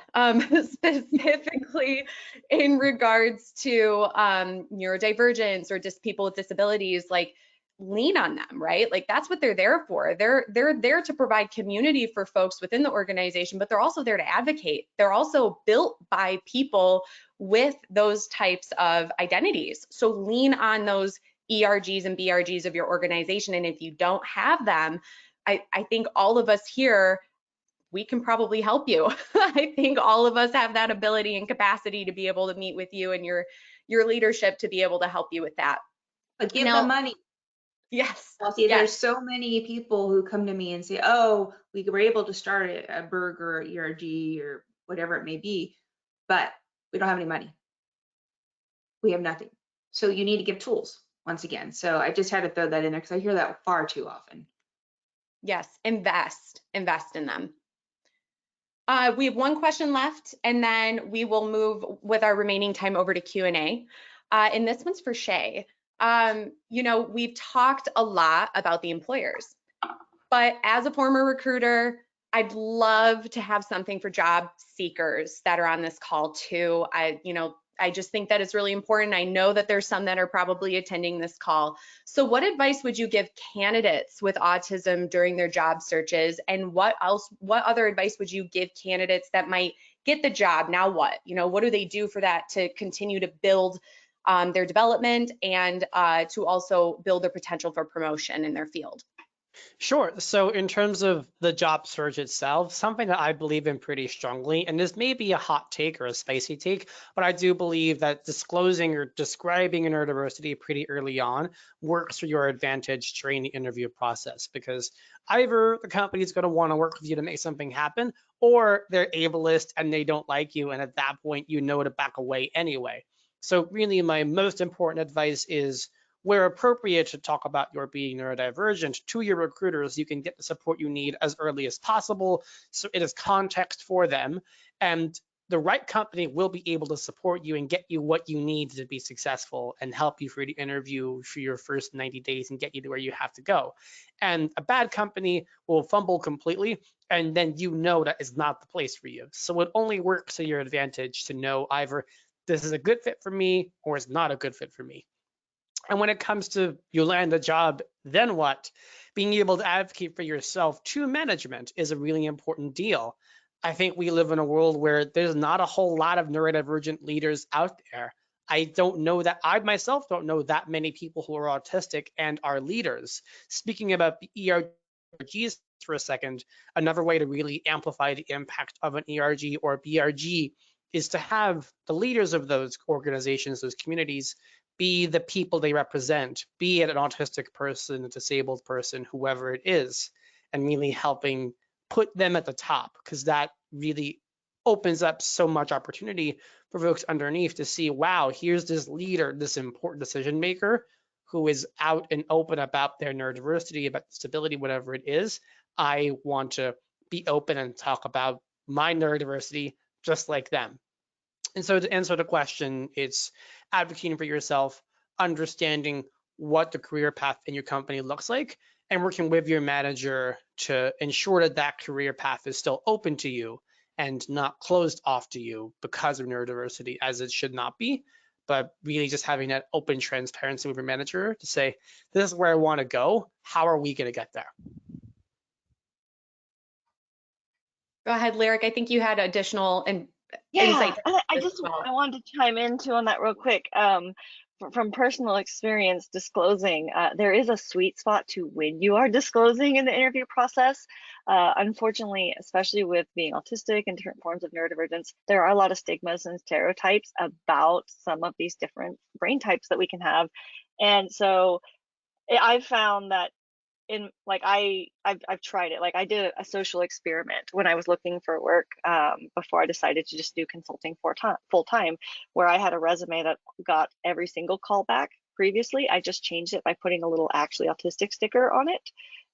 specifically in regards to neurodivergence or just people with disabilities, like lean on them, right? Like that's what they're there for. They're there to provide community for folks within the organization, but they're also there to advocate. They're also built by people with those types of identities. So lean on those ERGs and BRGs of your organization. And if you don't have them, I think all of us here, we can probably help you. I think all of us have that ability and capacity to be able to meet with you and your leadership to be able to help you with that. But give them money. Yes. Well, see, yes. there's so many people who come to me and say, oh, we were able to start a burger, ERG, or whatever it may be, but we don't have any money. We have nothing. So you need to give tools once again. So I just had to throw that in there because I hear that far too often. Yes, invest in them. We have one question left, and then we will move with our remaining time over to Q&A. And this one's for Shea. You know, we've talked a lot about the employers, but as a former recruiter, I'd love to have something for job seekers that are on this call too. You know, I just think that it's really important. I know that there's some that are probably attending this call. So what advice would you give candidates with autism during their job searches? And what other advice would you give candidates that might get the job? Now what? What do they do for that to continue to build their development and to also build their potential for promotion in their field? Sure. So in terms of the job search itself, something that I believe in pretty strongly, and this may be a hot take or a spicy take, but I do believe that disclosing or describing your neurodiversity pretty early on works for your advantage during the interview process, because either the company is going to want to work with you to make something happen, or they're ableist and they don't like you, and at that point you know to back away anyway. So really my most important advice is, where appropriate, to talk about your being neurodivergent to your recruiters. You can get the support you need as early as possible, so it is context for them, and the right company will be able to support you and get you what you need to be successful and help you for the interview for your first 90 days and get you to where you have to go. And a bad company will fumble completely, and then you know that is not the place for you. So it only works to your advantage to know either this is a good fit for me or it's not a good fit for me. And when it comes to you land a job, then what? Being able to advocate for yourself to management is a really important deal. I think we live in a world where there's not a whole lot of neurodivergent leaders out there. I myself don't know that many people who are autistic and are leaders. Speaking about the ERGs for a second, another way to really amplify the impact of an ERG or BRG is to have the leaders of those organizations, those communities, be the people they represent, be it an autistic person, a disabled person, whoever it is, and really helping put them at the top, because that really opens up so much opportunity for folks underneath to see, wow, here's this leader, this important decision maker who is out and open about their neurodiversity, about disability, whatever it is. I want to be open and talk about my neurodiversity just like them. And so to answer the question, it's advocating for yourself, understanding what the career path in your company looks like, and working with your manager to ensure that that career path is still open to you and not closed off to you because of neurodiversity, as it should not be, but really just having that open transparency with your manager to say, this is where I want to go. How are we going to get there? Go ahead, Lyric. I think you had additional Yeah, insight. I wanted to chime in too on that real quick. From personal experience disclosing, there is a sweet spot to when you are disclosing in the interview process. Unfortunately, especially with being autistic and different forms of neurodivergence, there are a lot of stigmas and stereotypes about some of these different brain types that we can have. And so I've found that I've tried it. Like, I did a social experiment when I was looking for work before I decided to just do consulting full time, where I had a resume that got every single callback. Previously, I just changed it by putting a little actually autistic sticker on it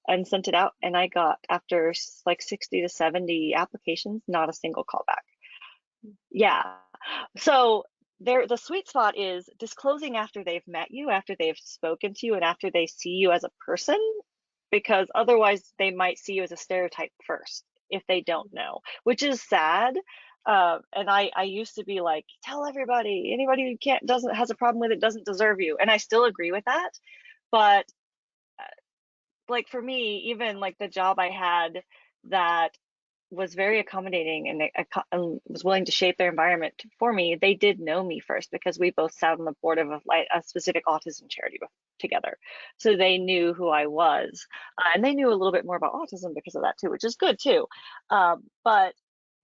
and sent it out, and I got, after like 60 to 70 applications, not a single callback. Yeah, so the sweet spot is disclosing after they've met you, after they've spoken to you, and after they see you as a person, because otherwise they might see you as a stereotype first if they don't know, which is sad. And I used to be like, tell everybody, anybody who has a problem with it doesn't deserve you. And I still agree with that. But like for me, even like the job I had that was very accommodating and was willing to shape their environment for me, they did know me first because we both sat on the board of a specific autism charity together. So they knew who I was, and they knew a little bit more about autism because of that too, which is good too. But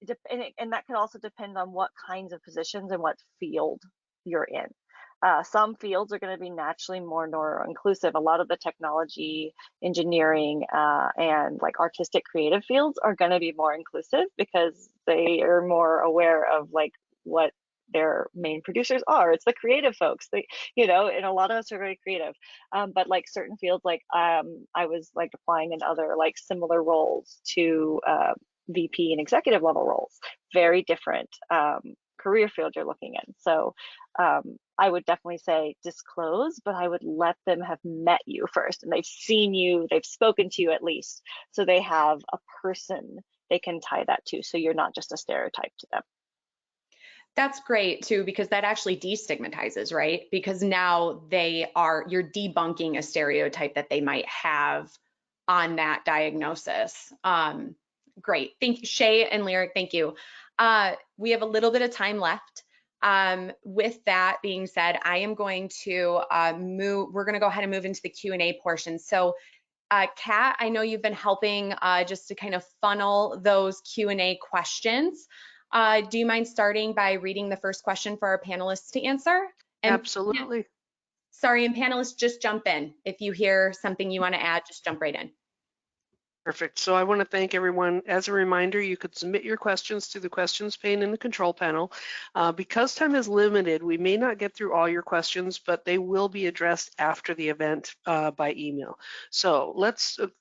that could also depend on what kinds of positions and what field you're in. Some fields are going to be naturally more neuro-inclusive. A lot of the technology, engineering, and like artistic creative fields are going to be more inclusive because they are more aware of like what their main producers are. It's the creative folks, and a lot of us are very creative. But like certain fields, like I was like applying in other like similar roles to VP and executive level roles, very different career field you're looking in. So I would definitely say disclose, but I would let them have met you first, and they've seen you, they've spoken to you at least, so they have a person they can tie that to, so you're not just a stereotype to them. That's great too, because that actually destigmatizes, right? Because now you're debunking a stereotype that they might have on that diagnosis. Great, thank you, Shea and Lyric, thank you. We have a little bit of time left. With that being said, I am going to we're gonna go ahead and move into the Q&A portion. So Kat, I know you've been helping just to kind of funnel those Q&A questions. Do you mind starting by reading the first question for our panelists to answer? And, Absolutely. sorry, and panelists, just jump in. If you hear something you want to add, just jump right in. Perfect. So I want to thank everyone. As a reminder, you could submit your questions through the questions pane in the control panel. Because time is limited, we may not get through all your questions, but they will be addressed after the event by email. So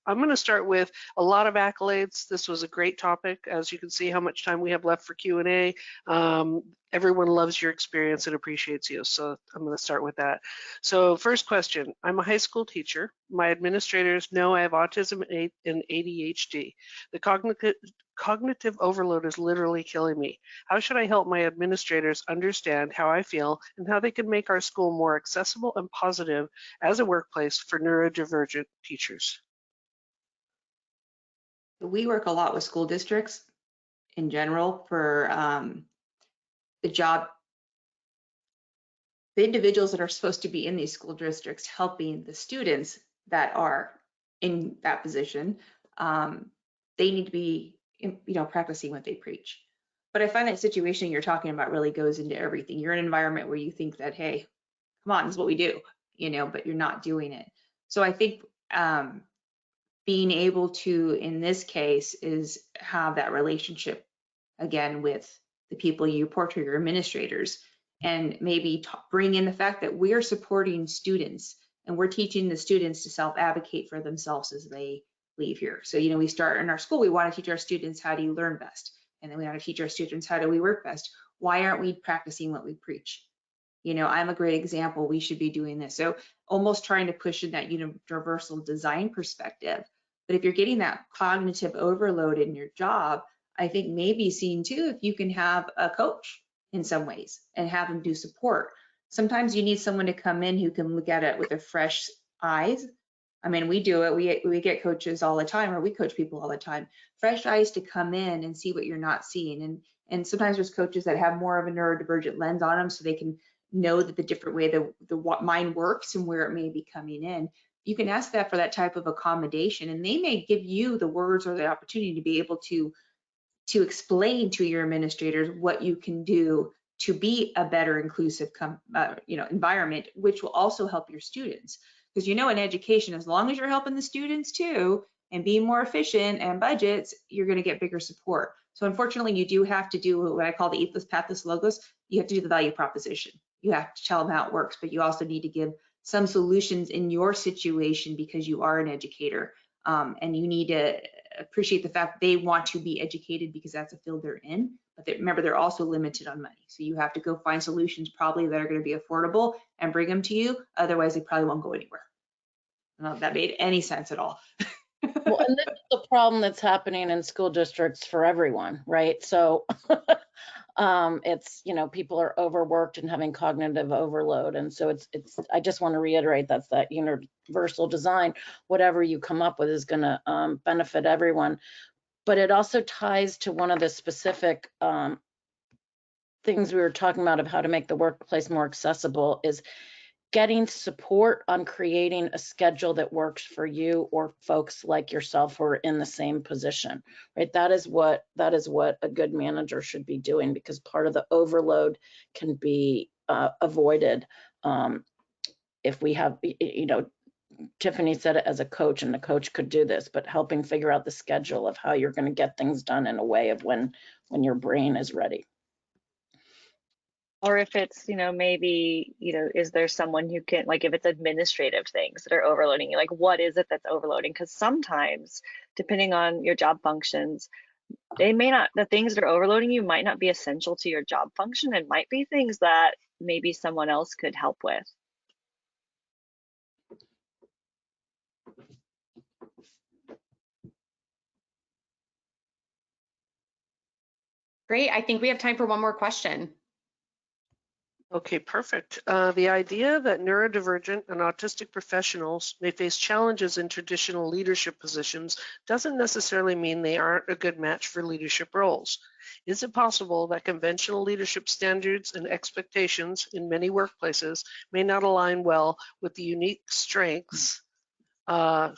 I'm going to start with a lot of accolades. This was a great topic. As you can see how much time we have left for Q&A. Everyone loves your experience and appreciates you. So I'm going to start with that. So first question, I'm a high school teacher. My administrators know I have autism and ADHD. The cognitive overload is literally killing me. How should I help my administrators understand how I feel and how they can make our school more accessible and positive as a workplace for neurodivergent teachers? We work a lot with school districts in general for the individuals that are supposed to be in these school districts helping the students that are in that position. They need to be, practicing what they preach. But I find that situation you're talking about really goes into everything. You're in an environment where you think that, hey, come on, this is what we do, but you're not doing it. So I think being able to, in this case, is have that relationship again with the people you report to, your administrators, and maybe bring in the fact that we're supporting students and we're teaching the students to self-advocate for themselves as they leave here. So, we start in our school, we want to teach our students how do you learn best? And then we want to teach our students how do we work best? Why aren't we practicing what we preach? I'm a great example. We should be doing this. So almost trying to push in that universal design perspective. But if you're getting that cognitive overload in your job, I think maybe seeing too, if you can have a coach in some ways and have them do support. Sometimes you need someone to come in who can look at it with a fresh eyes. I mean, we do it. We get coaches all the time, or we coach people all the time. Fresh eyes to come in and see what you're not seeing. And sometimes there's coaches that have more of a neurodivergent lens on them, so they can know that the different way the mind works and where it may be coming in. You can ask that for that type of accommodation, and they may give you the words or the opportunity to be able to explain to your administrators what you can do to be a better inclusive environment, which will also help your students. Because in education, as long as you're helping the students too and being more efficient and budgets, you're going to get bigger support. So unfortunately, you do have to do what I call the ethos, pathos, logos. You have to do the value proposition. You have to tell them how it works, but you also need to give some solutions in your situation because you are an educator, and you need to appreciate the fact they want to be educated because that's a field they're in. But remember, they're also limited on money. So you have to go find solutions probably that are going to be affordable and bring them to you. Otherwise, they probably won't go anywhere. I don't know if that made any sense at all. Well, and this is the problem that's happening in school districts for everyone, right? So it's, people are overworked and having cognitive overload. And so I just want to reiterate that's that universal design. Whatever you come up with is going to benefit everyone. But it also ties to one of the specific things we were talking about of how to make the workplace more accessible is getting support on creating a schedule that works for you or folks like yourself who are in the same position, right? That is what a good manager should be doing, because part of the overload can be avoided if we have, Tiffany said it as a coach, and the coach could do this, but helping figure out the schedule of how you're going to get things done in a way of when your brain is ready. Or if it's, maybe, is there someone who can, like, if it's administrative things that are overloading you, like, what is it that's overloading? Because sometimes, depending on your job functions, the things that are overloading you might not be essential to your job function, and might be things that maybe someone else could help with. Great. I think we have time for one more question. Okay, perfect. The idea that neurodivergent and autistic professionals may face challenges in traditional leadership positions doesn't necessarily mean they aren't a good match for leadership roles. Is it possible that conventional leadership standards and expectations in many workplaces may not align well with the unique strengths and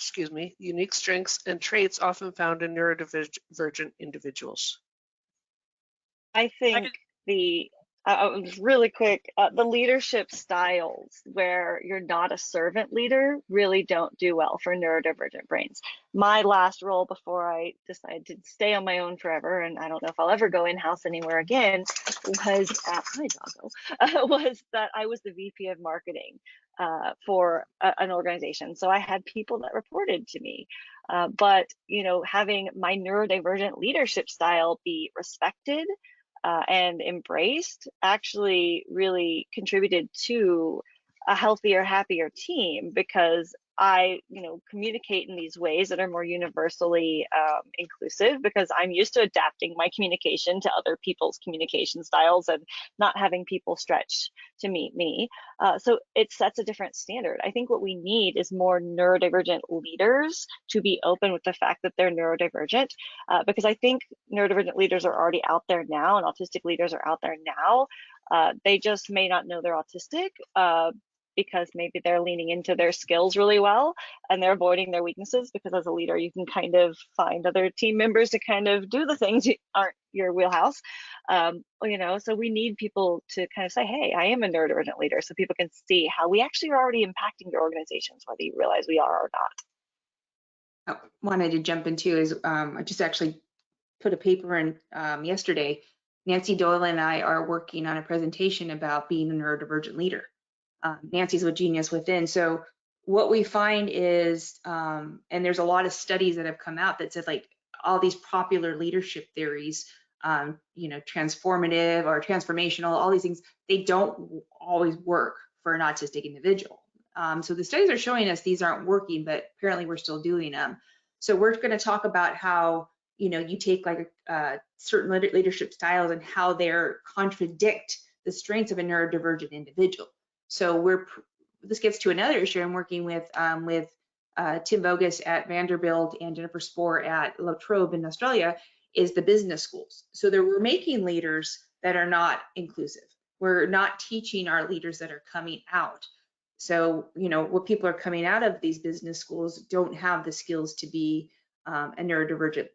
traits often found in neurodivergent individuals? I think the just really quick, the leadership styles where you're not a servant leader really don't do well for neurodivergent brains. My last role before I decided to stay on my own forever, and I don't know if I'll ever go in-house anywhere again, was at hi doggo, was that I was the VP of marketing for an organization. So I had people that reported to me. But you know, having my neurodivergent leadership style be respected and embraced actually really contributed to a healthier, happier team, because I, you know, communicate in these ways that are more universally inclusive, because I'm used to adapting my communication to other people's communication styles and not having people stretch to meet me. So it sets a different standard. I think what we need is more neurodivergent leaders to be open with the fact that they're neurodivergent, because I think neurodivergent leaders are already out there now, and autistic leaders are out there now. They just may not know they're autistic, because maybe they're leaning into their skills really well and they're avoiding their weaknesses, because as a leader you can kind of find other team members to kind of do the things that aren't your wheelhouse. You know, so we need people to kind of say, hey, I am a neurodivergent leader, so people can see how we actually are already impacting their organizations, whether you realize we are or not. Wanted to jump into is I just actually put a paper in yesterday. Nancy Doyle and I are working on a presentation about being a neurodivergent leader. Nancy's with Genius Within. So what we find is, and there's a lot of studies that have come out that said, like, all these popular leadership theories, you know, transformative or transformational, all these things, they don't always work for an autistic individual. So the studies are showing us these aren't working, but apparently we're still doing them. So we're going to talk about how, you know, you take like certain leadership styles and how they're contradict the strengths of a neurodivergent individual. So this gets to another issue I'm working with Tim Bogus at Vanderbilt and Jennifer Spohr at La Trobe in Australia, is the business schools. So we're making leaders that are not inclusive. We're not teaching our leaders that are coming out. So, you know, what people are coming out of these business schools don't have the skills to be a neurodivergent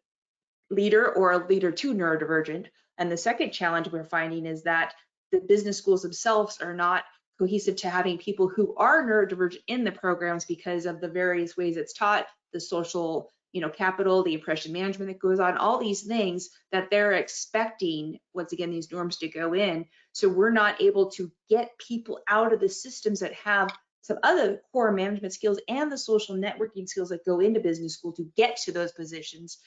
leader or a leader to neurodivergent. And the second challenge we're finding is that the business schools themselves are not cohesive to having people who are neurodivergent in the programs because of the various ways it's taught, the social, you know, capital, the impression management that goes on, all these things that they're expecting, once again, these norms to go in. So we're not able to get people out of the systems that have some other core management skills and the social networking skills that go into business school to get to those positions.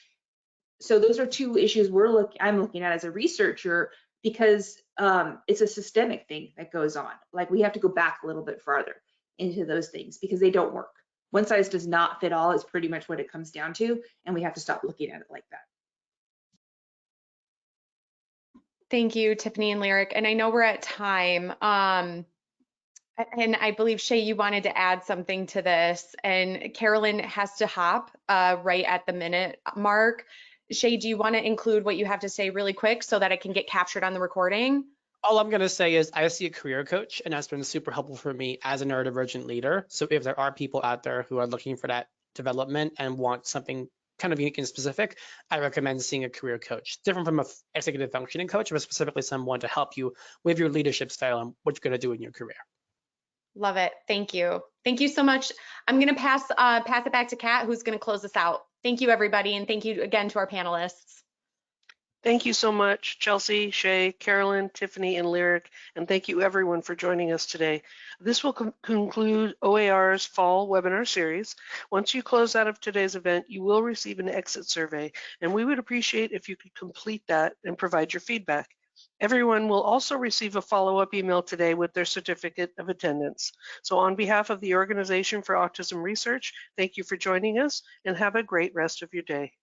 So those are two issues I'm looking at as a researcher, because it's a systemic thing that goes on. Like, we have to go back a little bit farther into those things because they don't work. One size does not fit all is pretty much what it comes down to, and we have to stop looking at it like that. Thank you, Tiffany and Lyric. And I know we're at time. And I believe, Shea, you wanted to add something to this, and Carolyn has to hop right at the minute mark. Shea, do you want to include what you have to say really quick so that it can get captured on the recording? All I'm going to say is I see a career coach, and that's been super helpful for me as a neurodivergent leader. So if there are people out there who are looking for that development and want something kind of unique and specific, I recommend seeing a career coach. Different from an executive functioning coach, but specifically someone to help you with your leadership style and what you're going to do in your career. Love it. Thank you. Thank you so much. I'm going to pass it back to Kat, who's going to close us out. Thank you, everybody. And thank you again to our panelists. Thank you so much, Chelsea, Shea, Carolyn, Tiffany, and Lyric, and thank you everyone for joining us today. This will conclude OAR's fall webinar series. Once you close out of today's event, you will receive an exit survey, and we would appreciate if you could complete that and provide your feedback. Everyone will also receive a follow-up email today with their certificate of attendance. So on behalf of the Organization for Autism Research, thank you for joining us and have a great rest of your day.